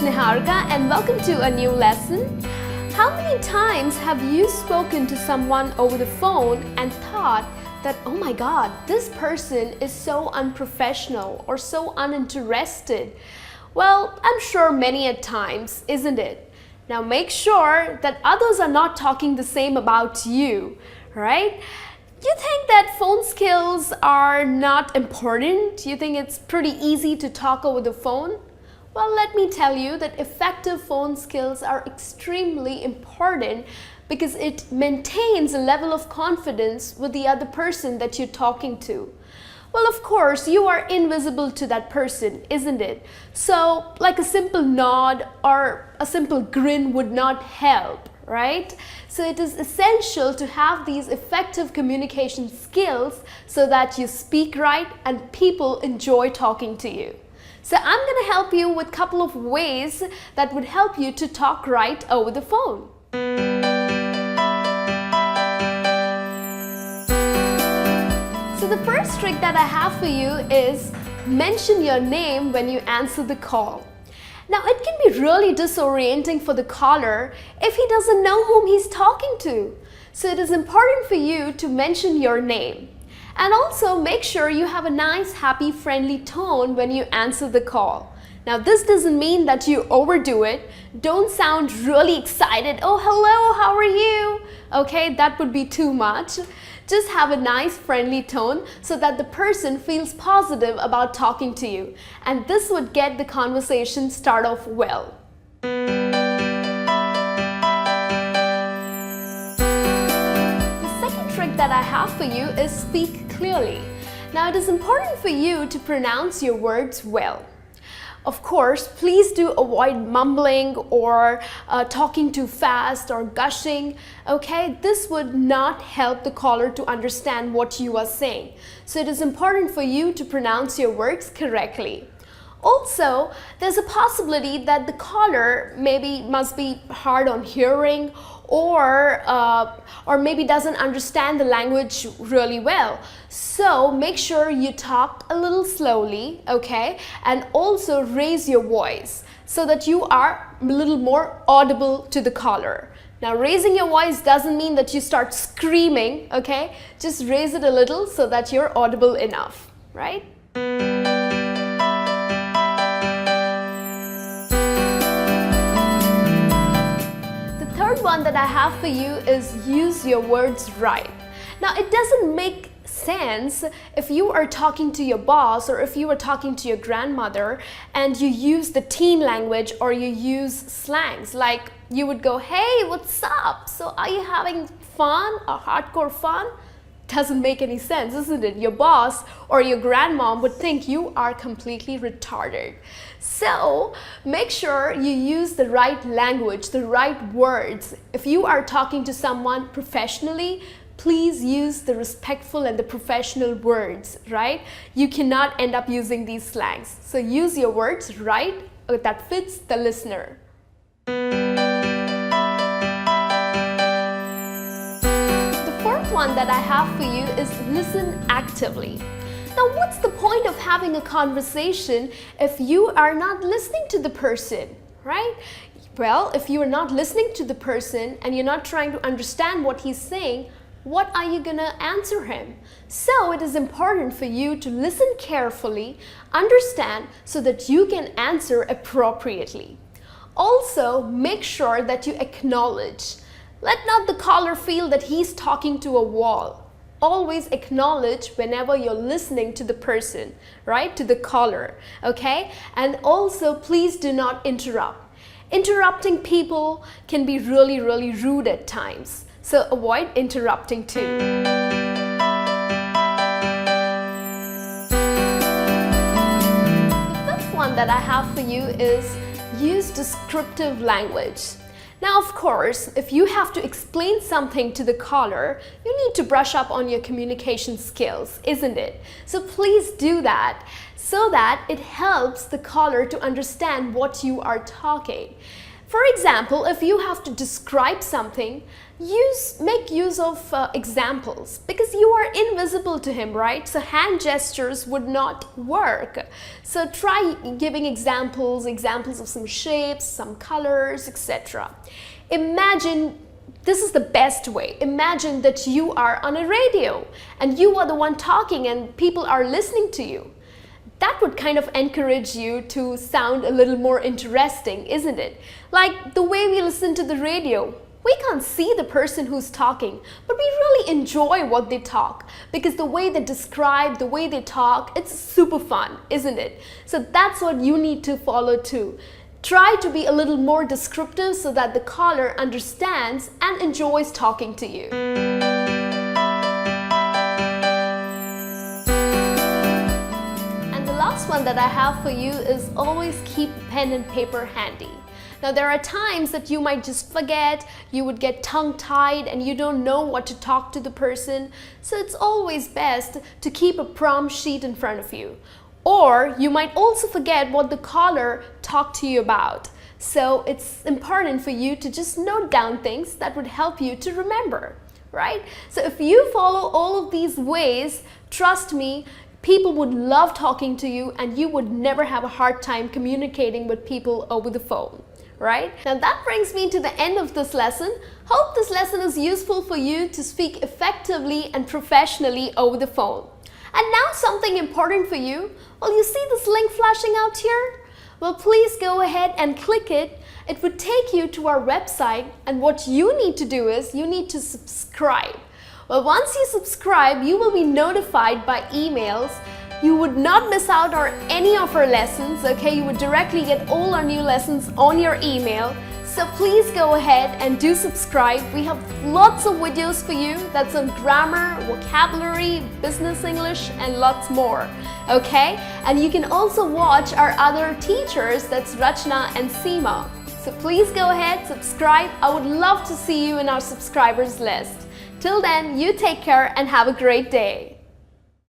Niharika and welcome to a new lesson. How many times have you spoken to someone over the phone and thought that, oh my God, this person is so unprofessional or so uninterested? Well, I'm sure many a times, isn't it? Now make sure that others are not talking the same about you, right? You think that phone skills are not important? You think it's pretty easy to talk over the phone? Well, let me tell you that effective phone skills are extremely important because it maintains a level of confidence with the other person that you're talking to. Well, of course, you are invisible to that person, isn't it? So, like a simple nod or a simple grin would not help, right? So it is essential to have these effective communication skills so that you speak right and people enjoy talking to you. So I'm going to help you with a couple of ways that would help you to talk right over the phone. So the first trick that I have for you is mention your name when you answer the call. Now it can be really disorienting for the caller if he doesn't know whom he's talking to. So it is important for you to mention your name. And also make sure you have a nice, happy, friendly tone when you answer the call. Now this doesn't mean that you overdo it. Don't sound really excited. Oh, hello, how are you? Okay, that would be too much. Just have a nice, friendly tone so that the person feels positive about talking to you. And this would get the conversation start off well. That I have for you is speak clearly. Now it is important for you to pronounce your words well. Of course, please do avoid mumbling or talking too fast or gushing. Okay, this would not help the caller to understand what you are saying. So it is important for you to pronounce your words correctly. Also, there's a possibility that the caller must be hard on hearing or maybe doesn't understand the language really well. So make sure you talk a little slowly, okay? And also raise your voice so that you are a little more audible to the caller. Now raising your voice doesn't mean that you start screaming, okay? Just raise it a little so that you're audible enough, right? One that I have for you is use your words right. Now it doesn't make sense if you are talking to your boss or if you are talking to your grandmother and you use the teen language or you use slangs like you would go, hey, what's up? So are you having fun or hardcore fun? Doesn't make any sense, isn't it? Your boss or your grandmom would think you are completely retarded. So make sure you use the right language, the right words. If you are talking to someone professionally, please use the respectful and the professional words, right? You cannot end up using these slangs. So use your words right that fits the listener. One that I have for you is listen actively. Now, what's the point of having a conversation if you are not listening to the person, right? Well, if you are not listening to the person and you're not trying to understand what he's saying, what are you gonna answer him? So it is important for you to listen carefully, understand so that you can answer appropriately. Also, make sure that you acknowledge. Let not the caller feel that he's talking to a wall. Always acknowledge whenever you're listening to the person, right? To the caller, okay? And also, please do not interrupt. Interrupting people can be really, really rude at times. So avoid interrupting too. The fifth one that I have for you is use descriptive language. Now, of course, if you have to explain something to the caller, you need to brush up on your communication skills, isn't it? So please do that so that it helps the caller to understand what you are talking. For example, if you have to describe something, make use of examples, because you are invisible to him, right? So hand gestures would not work. So try giving examples of some shapes, some colors, etc. Imagine, this is the best way. Imagine that you are on a radio and you are the one talking and people are listening to you. That would kind of encourage you to sound a little more interesting, isn't it? Like the way we listen to the radio. We can't see the person who's talking, but we really enjoy what they talk because the way they describe, the way they talk, it's super fun, isn't it? So that's what you need to follow too. Try to be a little more descriptive so that the caller understands and enjoys talking to you. And the last one that I have for you is always keep pen and paper handy. Now there are times that you might just forget, you would get tongue-tied and you don't know what to talk to the person. So it's always best to keep a prompt sheet in front of you. Or you might also forget what the caller talked to you about. So it's important for you to just note down things that would help you to remember, right? So if you follow all of these ways, trust me, people would love talking to you and you would never have a hard time communicating with people over the phone. Right? Now that brings me to the end of this lesson. Hope this lesson is useful for you to speak effectively and professionally over the phone. And now something important for you. Well, you see this link flashing out here? Well, please go ahead and click it. It would take you to our website, and what you need to do is you need to subscribe. Well, once you subscribe, you will be notified by emails. You would not miss out on any of our lessons, okay? You would directly get all our new lessons on your email. So please go ahead and do subscribe. We have lots of videos for you that's on grammar, vocabulary, business English, and lots more, okay? And you can also watch our other teachers, that's Rachna and Seema. So please go ahead, subscribe. I would love to see you in our subscribers list. Till then, you take care and have a great day.